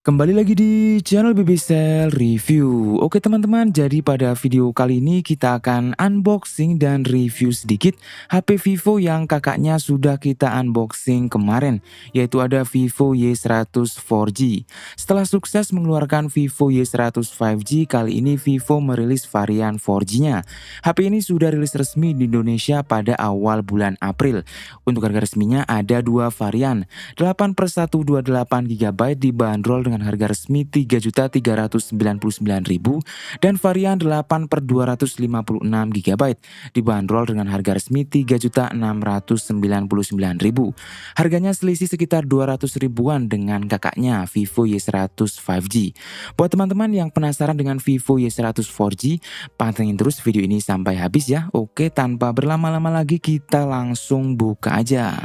Kembali lagi di channel BBSell Review. Oke teman-teman, jadi pada video kali ini kita akan unboxing dan review sedikit HP Vivo yang kakaknya sudah kita unboxing kemarin, yaitu ada Vivo Y100 4G. Setelah sukses mengeluarkan Vivo Y100 5G, kali ini Vivo merilis varian 4G-nya. HP ini sudah rilis resmi di Indonesia pada awal bulan April. Untuk harga resminya ada dua varian, 8/128 GB dibanderol dengan harga resmi Rp3.399.000 dan varian 8/256 GB dibanderol dengan harga resmi Rp3.699.000. Harganya selisih sekitar 200 ribuan dengan kakaknya Vivo Y100 5G. Buat teman-teman yang penasaran dengan Vivo Y100 4G, pantengin terus video ini sampai habis ya. Oke, tanpa berlama-lama lagi kita langsung buka aja.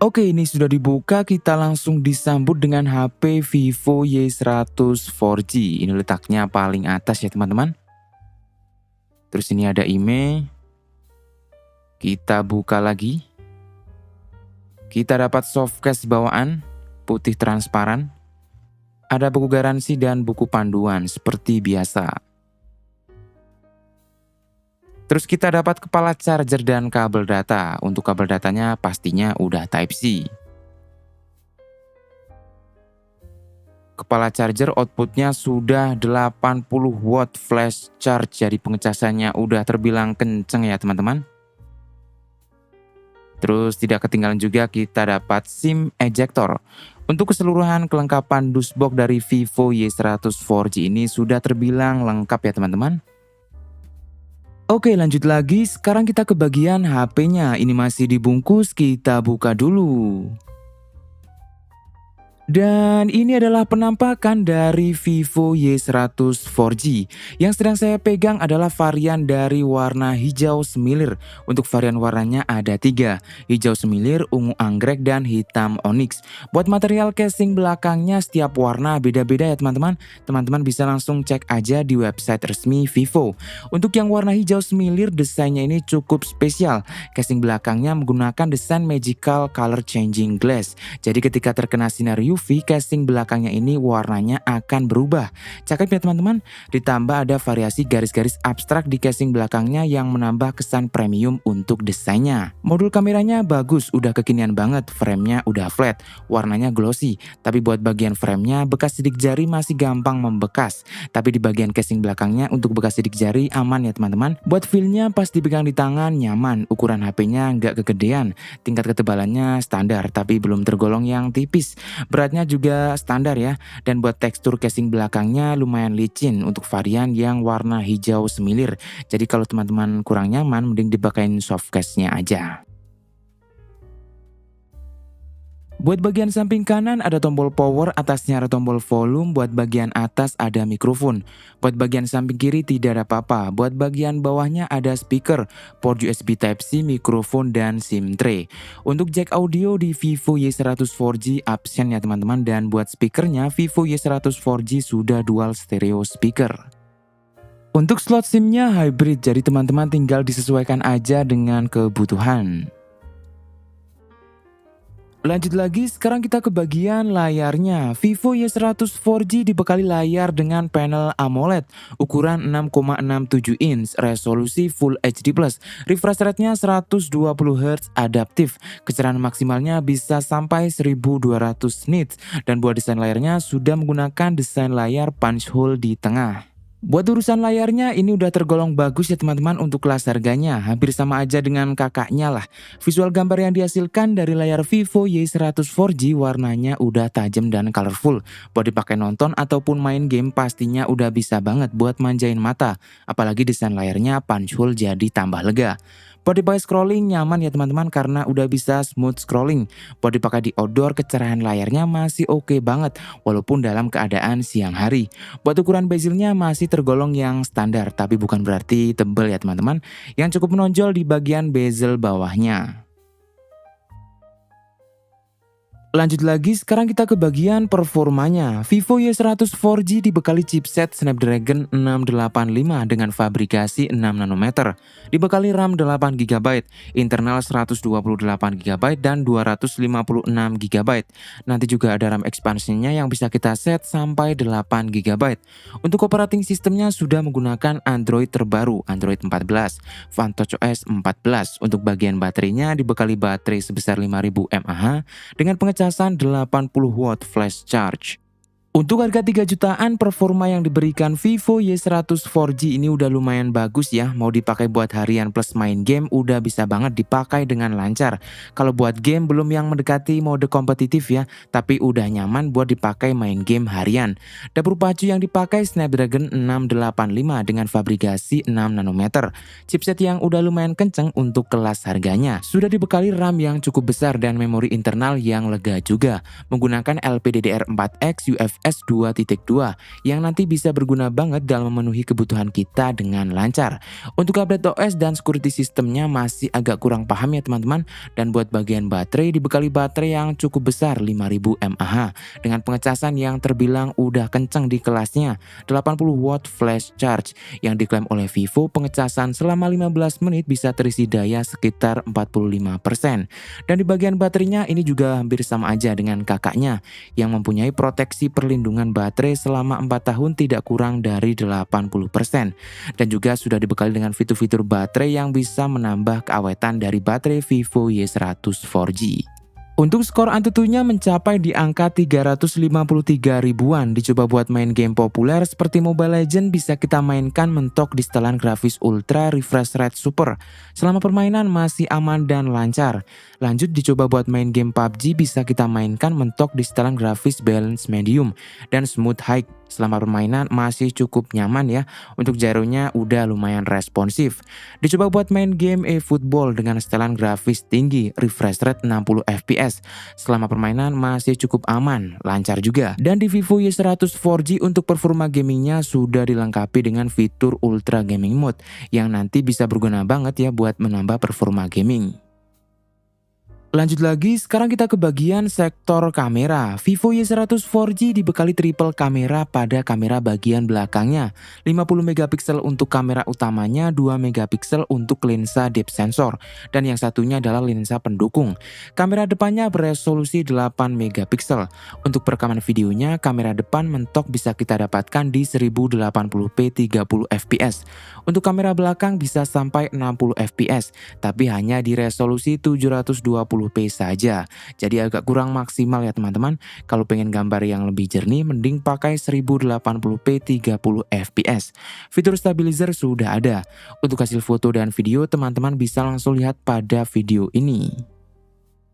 Oke, ini sudah dibuka, kita langsung disambut dengan HP Vivo Y100 4G. Ini letaknya paling atas ya teman-teman. Terus ini ada IMEI. Kita buka lagi. Kita dapat softcase bawaan, putih transparan. Ada buku garansi dan buku panduan seperti biasa. Terus kita dapat kepala charger dan kabel data. Untuk kabel datanya pastinya udah Type-C. Kepala charger outputnya sudah 80 watt flash charge, jadi pengecasannya udah terbilang kenceng ya teman-teman. Terus tidak ketinggalan juga kita dapat SIM ejector. Untuk keseluruhan kelengkapan dashboard dari Vivo Y100 4G ini sudah terbilang lengkap ya teman-teman. Oke, lanjut lagi, sekarang kita ke bagian HP-nya. Ini masih dibungkus, kita buka dulu. Dan ini adalah penampakan dari Vivo Y100 4G. Yang sedang saya pegang adalah varian dari warna hijau semilir. Untuk varian warnanya ada 3, hijau semilir, ungu anggrek, dan hitam onyx. Buat material casing belakangnya setiap warna beda-beda ya teman-teman. Teman-teman bisa langsung cek aja di website resmi Vivo. Untuk yang warna hijau semilir, desainnya ini cukup spesial. Casing belakangnya menggunakan desain magical color changing glass. Jadi ketika terkena sinar UV, casing belakangnya ini warnanya akan berubah. Cakep ya teman-teman. Ditambah ada variasi garis-garis abstrak di casing belakangnya yang menambah kesan premium untuk desainnya. Modul kameranya bagus, udah kekinian banget. Framenya udah flat, warnanya glossy. Tapi buat bagian framenya, bekas sidik jari masih gampang membekas. Tapi di bagian casing belakangnya untuk bekas sidik jari aman ya teman-teman. Buat feelnya pas dipegang di tangan nyaman. Ukuran HP-nya nggak kegedean. Tingkat ketebalannya standar, tapi belum tergolong yang tipis. Beratnya juga standar ya. Dan buat tekstur casing belakangnya lumayan licin untuk varian yang warna hijau semilir. Jadi kalau teman-teman kurang nyaman, mending dipakein softcase-nya aja. Buat bagian samping kanan ada tombol power, atasnya ada tombol volume, buat bagian atas ada mikrofon. Buat bagian samping kiri tidak ada apa-apa, buat bagian bawahnya ada speaker, port USB Type-C, mikrofon, dan SIM tray. Untuk jack audio di Vivo Y100 4G absen ya teman-teman, dan buat speakernya Vivo Y100 4G sudah dual stereo speaker. Untuk slot SIM-nya hybrid, jadi teman-teman tinggal disesuaikan aja dengan kebutuhan. Lanjut lagi, sekarang kita ke bagian layarnya. Vivo Y100 4G dibekali layar dengan panel AMOLED ukuran 6,67 inch, resolusi Full HD+, refresh rate-nya 120 Hz adaptif, kecerahan maksimalnya bisa sampai 1200 nits, dan buat desain layarnya sudah menggunakan desain layar punch hole di tengah. Buat urusan layarnya ini udah tergolong bagus ya teman-teman. Untuk kelas harganya hampir sama aja dengan kakaknya lah. Visual gambar yang dihasilkan dari layar Vivo Y100 4G warnanya udah tajam dan colorful. Buat dipakai nonton ataupun main game pastinya udah bisa banget buat manjain mata. Apalagi desain layarnya punch hole jadi tambah lega. Buat dipakai scrolling nyaman ya teman-teman karena udah bisa smooth scrolling. Buat dipakai di outdoor, kecerahan layarnya masih oke banget walaupun dalam keadaan siang hari. Buat ukuran bezelnya masih tergolong yang standar, tapi bukan berarti tebal ya teman-teman. Yang cukup menonjol di bagian bezel bawahnya. Lanjut lagi, sekarang kita ke bagian performanya. Vivo Y100 4G dibekali chipset Snapdragon 685 dengan fabrikasi 6 nanometer. Dibekali RAM 8 GB, internal 128 GB dan 256 GB. Nanti juga ada RAM expansionnya yang bisa kita set sampai 8 GB. Untuk operating sistemnya sudah menggunakan Android terbaru, Android 14, VanTouchOS 14. Untuk bagian baterainya dibekali baterai sebesar 5000 mAh dengan pengecasan 80 watt flash charge. Untuk harga 3 jutaan, performa yang diberikan Vivo Y100 4G ini udah lumayan bagus ya. Mau dipakai buat harian plus main game udah bisa banget dipakai dengan lancar. Kalau buat game belum yang mendekati mode kompetitif ya, tapi udah nyaman buat dipakai main game harian. Dapur pacu yang dipakai Snapdragon 685 dengan fabrikasi 6 nanometer. Chipset yang udah lumayan kenceng untuk kelas harganya. Sudah dibekali RAM yang cukup besar dan memori internal yang lega juga. Menggunakan LPDDR4X UFS 2.2 yang nanti bisa berguna banget dalam memenuhi kebutuhan kita dengan lancar. Untuk update OS dan security sistemnya masih agak kurang paham ya teman-teman. Dan buat bagian baterai dibekali baterai yang cukup besar 5000 mAh dengan pengecasan yang terbilang udah kencang di kelasnya, 80 watt flash charge yang diklaim oleh Vivo pengecasan selama 15 menit bisa terisi daya sekitar 45%. Dan di bagian baterainya ini juga hampir sama aja dengan kakaknya yang mempunyai proteksi perlindungan baterai selama 4 tahun tidak kurang dari 80%. Dan juga sudah dibekali dengan fitur-fitur baterai yang bisa menambah keawetan dari baterai Vivo Y100 4G. Untuk skor Antutunya mencapai di angka 353 ribuan. Dicoba buat main game populer seperti Mobile Legends bisa kita mainkan mentok di setelan grafis Ultra Refresh Rate Super. Selama permainan masih aman dan lancar. Lanjut dicoba buat main game PUBG bisa kita mainkan mentok di setelan grafis Balance Medium dan Smooth High. Selama permainan masih cukup nyaman ya. Untuk gyronya udah lumayan responsif. Dicoba buat main game eFootball dengan setelan grafis tinggi, refresh rate 60 fps. Selama permainan masih cukup aman, lancar juga. Dan di Vivo Y100 4G untuk performa gamingnya sudah dilengkapi dengan fitur Ultra Gaming Mode yang nanti bisa berguna banget ya buat menambah performa gaming. Lanjut lagi, sekarang kita ke bagian sektor kamera. Vivo Y100 4G dibekali triple kamera pada kamera bagian belakangnya. 50 megapiksel untuk kamera utamanya, 2 megapiksel untuk lensa depth sensor, dan yang satunya adalah lensa pendukung. Kamera depannya beresolusi 8 megapiksel. Untuk perekaman videonya, kamera depan mentok bisa kita dapatkan di 1080p 30 fps. Untuk kamera belakang bisa sampai 60 fps, tapi hanya di resolusi 720p saja. Jadi agak kurang maksimal ya teman-teman. Kalau pengen gambar yang lebih jernih mending pakai 1080p 30 fps. Fitur stabilizer sudah ada. Untuk hasil foto dan video teman-teman bisa langsung lihat pada video ini.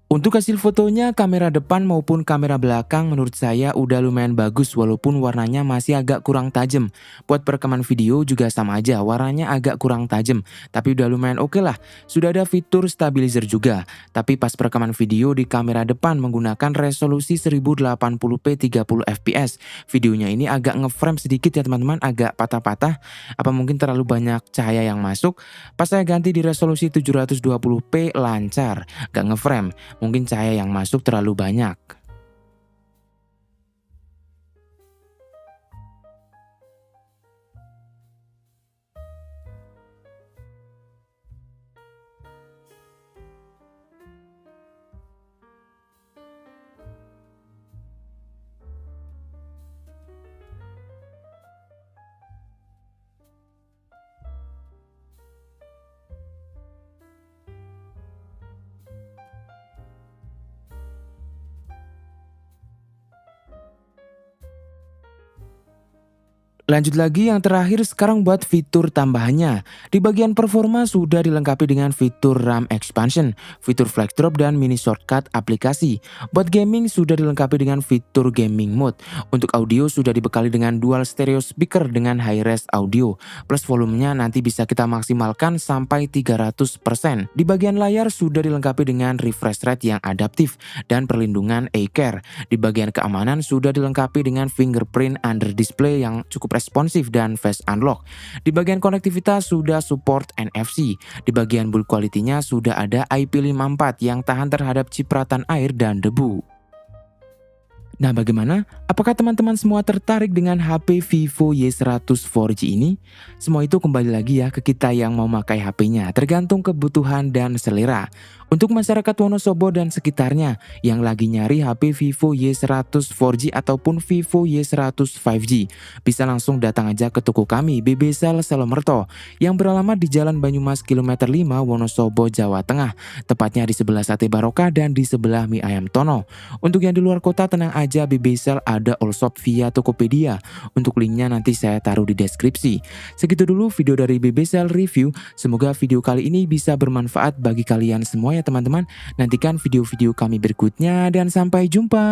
Untuk hasil fotonya, kamera depan maupun kamera belakang menurut saya udah lumayan bagus walaupun warnanya masih agak kurang tajam. Buat perekaman video juga sama aja, warnanya agak kurang tajam, tapi udah lumayan oke lah. Sudah ada fitur stabilizer juga, tapi pas perekaman video di kamera depan menggunakan resolusi 1080p 30 fps. Videonya ini agak ngeframe sedikit ya teman-teman, agak patah-patah. Apa mungkin terlalu banyak cahaya yang masuk? Pas saya ganti di resolusi 720p lancar, gak ngeframe. Mungkin cahaya yang masuk terlalu banyak. Lanjut lagi yang terakhir sekarang buat fitur tambahannya. Di bagian performa sudah dilengkapi dengan fitur RAM expansion, fitur flag drop dan mini shortcut aplikasi. Buat gaming sudah dilengkapi dengan fitur gaming mode. Untuk audio sudah dibekali dengan dual stereo speaker dengan high res audio. Plus volumenya nanti bisa kita maksimalkan sampai 300%. Di bagian layar sudah dilengkapi dengan refresh rate yang adaptif dan perlindungan eye care. Di bagian keamanan sudah dilengkapi dengan fingerprint under display yang cukup responsif dan face unlock. Di bagian konektivitas sudah support NFC. Di bagian build quality-nya sudah ada IP54 yang tahan terhadap cipratan air dan debu. Nah, bagaimana? Apakah teman-teman semua tertarik dengan HP Vivo Y100 4G ini? Semua itu kembali lagi ya ke kita yang mau pakai HP-nya, tergantung kebutuhan dan selera. Untuk masyarakat Wonosobo dan sekitarnya yang lagi nyari HP Vivo Y100 4G ataupun Vivo Y100 5G, bisa langsung datang aja ke toko kami BBCell Salomerto yang beralamat di Jalan Banyumas kilometer 5 Wonosobo, Jawa Tengah, tepatnya di sebelah Sate Barokah dan di sebelah Mie Ayam Tono. Untuk yang di luar kota tenang aja, BBCell ada all shop via Tokopedia. Untuk linknya nanti saya taruh di deskripsi. Segitu dulu video dari BBCell Review. Semoga video kali ini bisa bermanfaat bagi kalian semua ya teman-teman. Nantikan video-video kami berikutnya dan sampai jumpa.